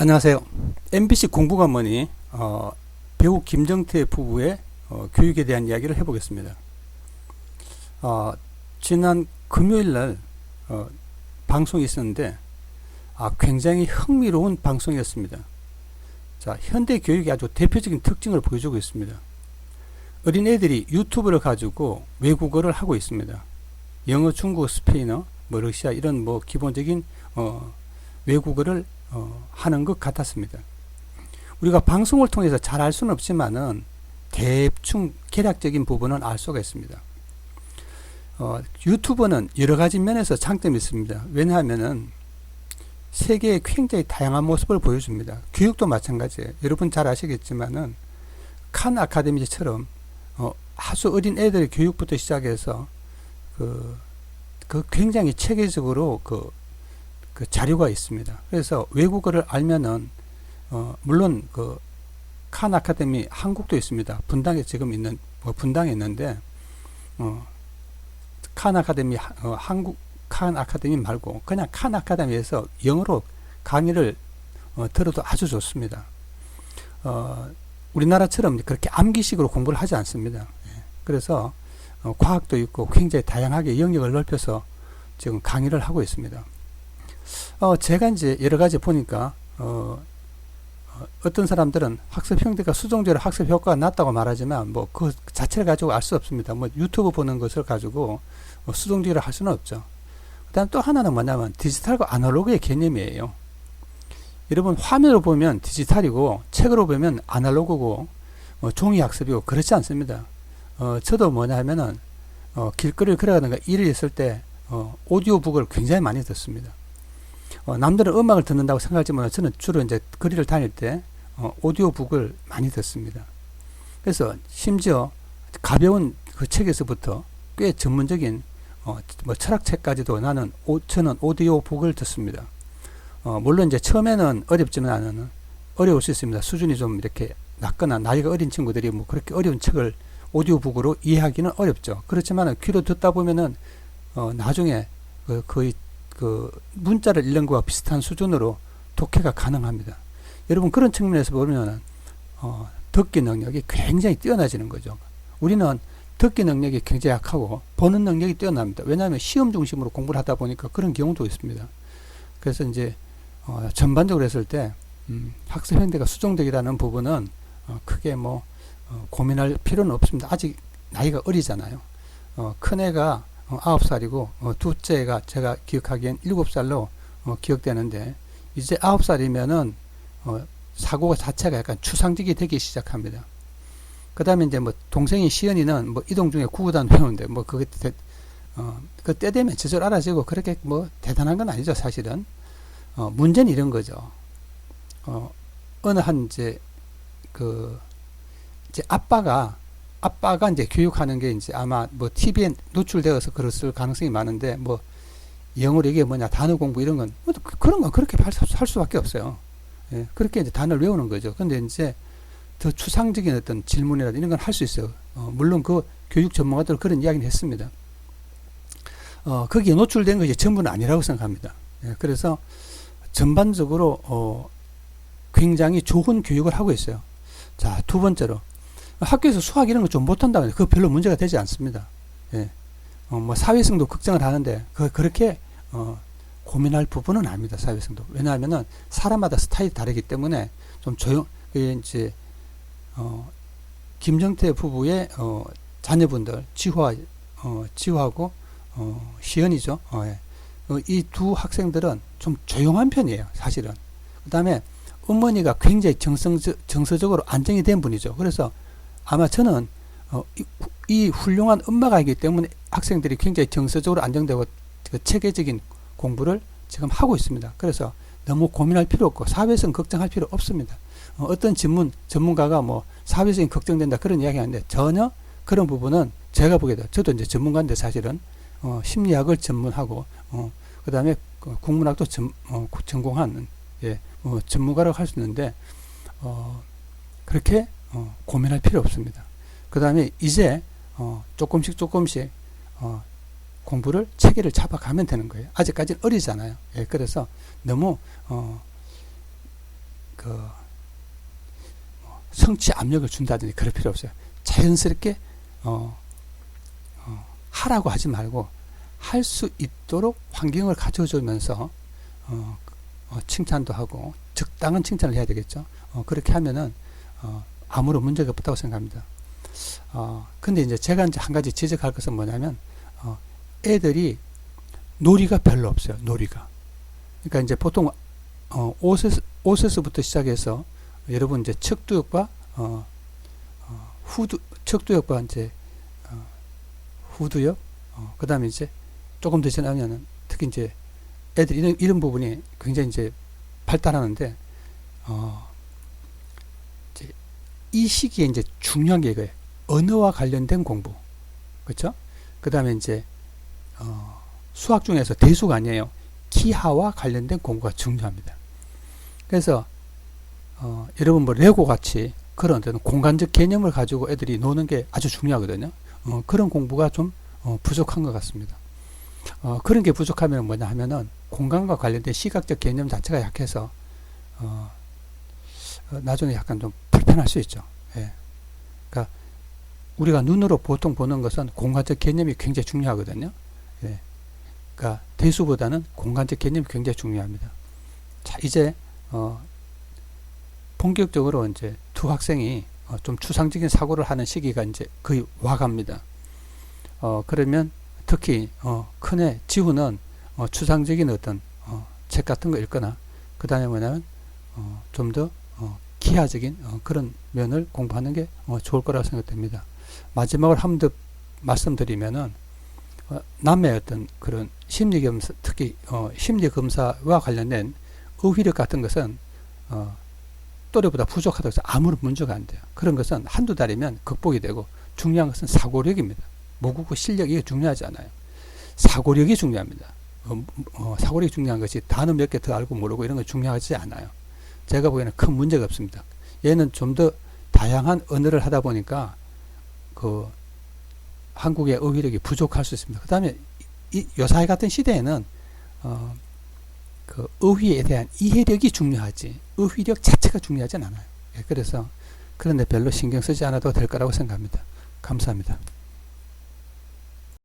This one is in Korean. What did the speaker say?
안녕하세요. MBC 공부관문이 배우 김정태 부부의 교육에 대한 이야기를 해보겠습니다. 지난 금요일 날 방송이 있었는데 굉장히 흥미로운 방송이었습니다. 자, 현대 교육의 아주 대표적인 특징을 보여주고 있습니다. 어린애들이 유튜브를 가지고 외국어를 하고 있습니다. 영어, 중국어, 스페인어, 러시아 이런 기본적인 외국어를 하는 것 같았습니다. 우리가 방송을 통해서 잘 알 수는 없지만은 대충 개략적인 부분은 알 수가 있습니다. 유튜버는 여러 가지 면에서 장점이 있습니다. 왜냐하면은 세계의 굉장히 다양한 모습을 보여줍니다. 교육도 마찬가지예요. 여러분 잘 아시겠지만은 칸 아카데미처럼 아주 어린 애들의 교육부터 시작해서 그 굉장히 체계적으로 그 자료가 있습니다. 그래서 외국어를 알면은 물론 칸 아카데미 한국도 있습니다. 분당에 지금 있는 분당에 있는데 칸 아카데미 한국 칸 아카데미 말고 그냥 칸 아카데미에서 영어로 강의를 들어도 아주 좋습니다. 우리나라처럼 그렇게 암기식으로 공부를 하지 않습니다. 그래서 과학도 있고 굉장히 다양하게 영역을 넓혀서 지금 강의를 하고 있습니다. 제가 이제 여러 가지 보니까 어떤 사람들은 학습 형태가 수동적으로 학습 효과가 낮다고 말하지만 그 자체를 가지고 알 수 없습니다. 유튜브 보는 것을 가지고 수동적으로 할 수는 없죠. 그다음 또 하나는 뭐냐면 디지털과 아날로그의 개념이에요. 여러분 화면으로 보면 디지털이고 책으로 보면 아날로그고 종이 학습이고 그렇지 않습니다. 저도 뭐냐면은 길거리를 걸어가다가 일을 했을 때 오디오북을 굉장히 많이 듣습니다. 남들은 음악을 듣는다고 생각하지만 저는 주로 이제 거리를 다닐 때 오디오북을 많이 듣습니다. 그래서 심지어 가벼운 그 책에서부터 꽤 전문적인 철학책까지도 저는 오디오북을 듣습니다. 물론 이제 처음에는 어렵지만 어려울 수 있습니다. 수준이 좀 이렇게 낮거나 나이가 어린 친구들이 그렇게 어려운 책을 오디오북으로 이해하기는 어렵죠. 그렇지만 귀로 듣다 보면은 나중에 거의 문자를 읽는 것과 비슷한 수준으로 독해가 가능합니다. 여러분 그런 측면에서 보면 듣기 능력이 굉장히 뛰어나지는 거죠. 우리는 듣기 능력이 굉장히 약하고 보는 능력이 뛰어납니다. 왜냐하면 시험 중심으로 공부를 하다 보니까 그런 경우도 있습니다. 그래서 이제 전반적으로 했을 때 학습 형태가 수동적이라는 부분은 크게 고민할 필요는 없습니다. 아직 나이가 어리잖아요. 큰애가 9살이고 둘째가 제가 기억하기엔 7살로 기억되는데 이제 9살이면은 사고 자체가 약간 추상적이 되기 시작합니다. 그 다음에 이제 동생이 시연이는 이동 중에 구구단 배우는데 그게 그 때 되면 제대로 알아지고 그렇게 대단한 건 아니죠 사실은. 문제는 이런 거죠. 어느 한 이제 이제 아빠가 이제 교육하는 게 이제 아마 TV에 노출되어서 그랬을 가능성이 많은데 영어로 이게 뭐냐 단어 공부 이런 건 그런 건 그렇게 할 수밖에 없어요. 예, 그렇게 이제 단어를 외우는 거죠. 근데 이제 더 추상적인 어떤 질문이라든지 이런 건 할 수 있어요. 물론 그 교육 전문가들 그런 이야기는 했습니다. 거기에 노출된 것이 전부는 아니라고 생각합니다. 예, 그래서 전반적으로 굉장히 좋은 교육을 하고 있어요. 자, 두 번째로 학교에서 수학 이런 거 좀 못한다고 해서 그거 별로 문제가 되지 않습니다. 예. 사회성도 걱정을 하는데 그렇게 고민할 부분은 아닙니다. 사회성도. 왜냐하면은 사람마다 스타일이 다르기 때문에 좀 이제 김정태 부부의 자녀분들 지호하고 시연이죠. 예. 이 두 학생들은 좀 조용한 편이에요. 사실은. 그 다음에 어머니가 굉장히 정서적으로 안정이 된 분이죠. 그래서 아마 저는 이 훌륭한 엄마가 있기 때문에 학생들이 굉장히 정서적으로 안정되고 체계적인 공부를 지금 하고 있습니다. 그래서 너무 고민할 필요 없고 사회성 걱정할 필요 없습니다. 어떤 전문가가 사회성이 걱정된다 그런 이야기 하는데 전혀 그런 부분은 제가 보기에도 저도 이제 전문가인데 사실은 심리학을 전문하고 그 다음에 국문학도 전공한 전문가라고 할 수 있는데 그렇게 고민할 필요 없습니다. 그 다음에 이제 조금씩 공부를 체계를 잡아가면 되는 거예요. 아직까지는 어리잖아요. 예, 그래서 너무 성취 압력을 준다든지 그럴 필요 없어요. 자연스럽게 하라고 하지 말고 할 수 있도록 환경을 가져주면서 칭찬도 하고 적당한 칭찬을 해야 되겠죠. 그렇게 하면은 아무런 문제가 없다고 생각합니다. 근데 이제 제가 이제 한 가지 지적할 것은 뭐냐면 애들이 놀이가 별로 없어요. 놀이가. 그러니까 이제 보통 옷에서부터 시작해서 여러분 이제 척두역과 척두역과 이제 후두역, 그다음에 이제 조금 더 지나면은 특히 이제 애들이 이런 부분이 굉장히 이제 발달하는데 이제 이 시기에 이제 중요한 게 이거예요. 언어와 관련된 공부, 그렇죠? 그다음에 이제 수학 중에서 대수가 아니에요. 기하와 관련된 공부가 중요합니다. 그래서 여러분 뭐 레고 같이 그런 데는 공간적 개념을 가지고 애들이 노는 게 아주 중요하거든요. 그런 공부가 좀 부족한 것 같습니다. 그런 게 부족하면 뭐냐 하면은 공간과 관련된 시각적 개념 자체가 약해서 나중에 약간 좀 불편할 수 있죠. 예. 그러니까 우리가 눈으로 보통 보는 것은 공간적 개념이 굉장히 중요하거든요. 예. 그러니까 대수보다는 공간적 개념이 굉장히 중요합니다. 자, 이제 본격적으로 이제 두 학생이 좀 추상적인 사고를 하는 시기가 이제 거의 와갑니다. 그러면 특히 큰애 지우는 추상적인 어떤 책 같은 거 읽거나 그 다음에 뭐냐면 좀 더 기하적인 그런 면을 공부하는 게 좋을 거라고 생각됩니다. 마지막으로 한 번 더 말씀드리면은 남의 어떤 그런 심리검사, 특히 심리검사와 관련된 의휘력 같은 것은 또래보다 부족하다고 해서 아무런 문제가 안 돼요. 그런 것은 한두 달이면 극복이 되고 중요한 것은 사고력입니다. 모국어 실력이 중요하지 않아요. 사고력이 중요합니다. 사고력이 중요한 것이 단어 몇 개 더 알고 모르고 이런 거 중요하지 않아요. 제가 보기에는 큰 문제가 없습니다. 얘는 좀 더 다양한 언어를 하다 보니까 한국의 어휘력이 부족할 수 있습니다. 그 다음에 요사이 같은 시대에는 어휘에 대한 이해력이 중요하지 어휘력 자체가 중요하진 않아요. 그래서 그런데 별로 신경 쓰지 않아도 될 거라고 생각합니다. 감사합니다.